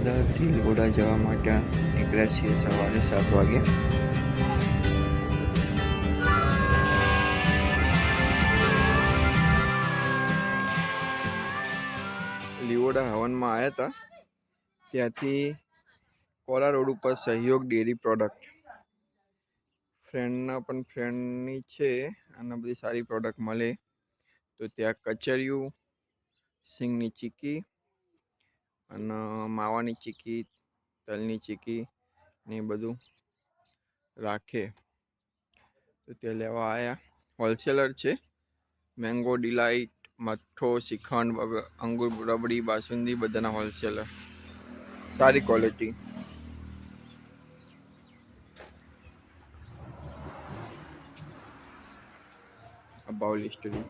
અમદાવાદથી લીવોડા જવા માટે નીકળ્યા છીએ સવારે 7 વાગે. લીવોડા હવનમાં આવ્યા હતા, ત્યાંથી કોલા રોડ ઉપર સહયોગ ડેરી પ્રોડક્ટ ફ્રેન્ડની છે અને બધી સારી પ્રોડક્ટ મળે. તો ત્યાં કચરિયું, સિંગની ચીક્કી અને માવાની ચીક્કી, તલની ચીક્કી ને એ બધું રાખે. તો તે લેવા આવ્યા. હોલસેલર છે. મેંગો ડિલાઇટ, મઠ્ઠો, શ્રીખંડ, અંગુર રબડી, બાસુંદી બધાના હોલસેલર, સારી ક્વોલિટી. અબાઉ લિસ્ટરી,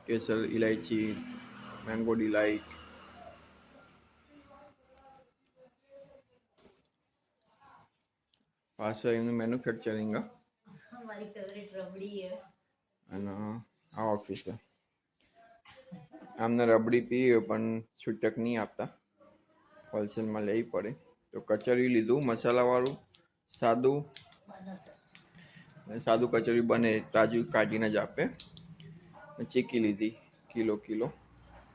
કેસર ઇલાયચી, મેંગો ડિલાઇટ, પાછળ એનું મેન્યુફેક્ચરિંગ हमारी फेवरेट रबड़ी है અને આ ઓફિસ છે. આમને રબડી પીએ પણ છૂટક નહીં આપતા, હોલસેલમાં લેવી પડે. તો કચરી લીધું મસાલાવાળું, સાદું કચરી બને તાજું કાઢીને જ આપે. ચીક્કી લીધી કિલો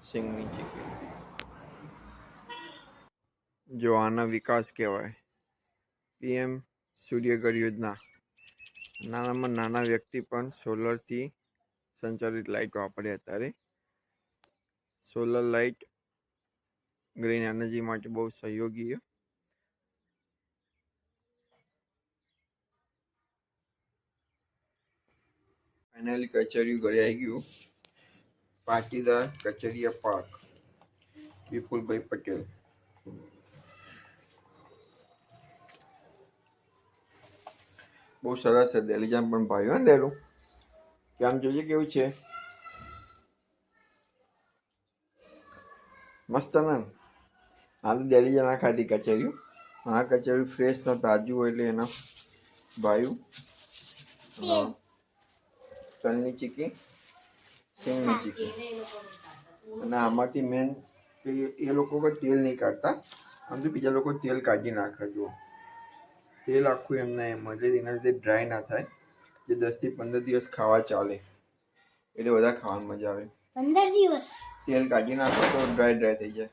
સિંગની ચીક્કી. જો આના વિકાસ કહેવાય. PM સૂર્યઘર યોજના. નાનામાં નાના વ્યક્તિ પણ સોલરથી સંચાલિત લાઇટ વાપરે. અત્યારે સોલર લાઇટ ગ્રીન એનર્જી માટે બહુ સહયોગી છે. ફાઇનલી કચરિયું ઘરે આવી ગયું. પાટીદાર કચરિયા પાક, વિપુલભાઈ પટેલ. બહુ સરસ છે. દેલીજામ પણ ભાઈ ને દેલું કેમ જોઈએ કેવું છે? મસ્ત ને? આ તો દેલીજા ના ખાધી કચરિયું. આ કચરિયું ફ્રેશ ને તાજું હોય એટલે એના ભાઈ. તલની ચીક્કી, સિંગની ચીક્કી. અને આમાંથી મેન એ લોકો કોઈ તેલ નહીં કાઢતા. આમ તો બીજા લોકો તેલ કાઢી નાખે. જુઓ, તેલ આખું એમને એમ જ, એના લીધે ડ્રાય ના થાય. જે 10 થી 15 દિવસ ખાવા ચાલે, એટલે બધા ખાવાની મજા આવે. 15 દિવસ તેલ કાઢી નાખો તો ડ્રાય થઈ જાય.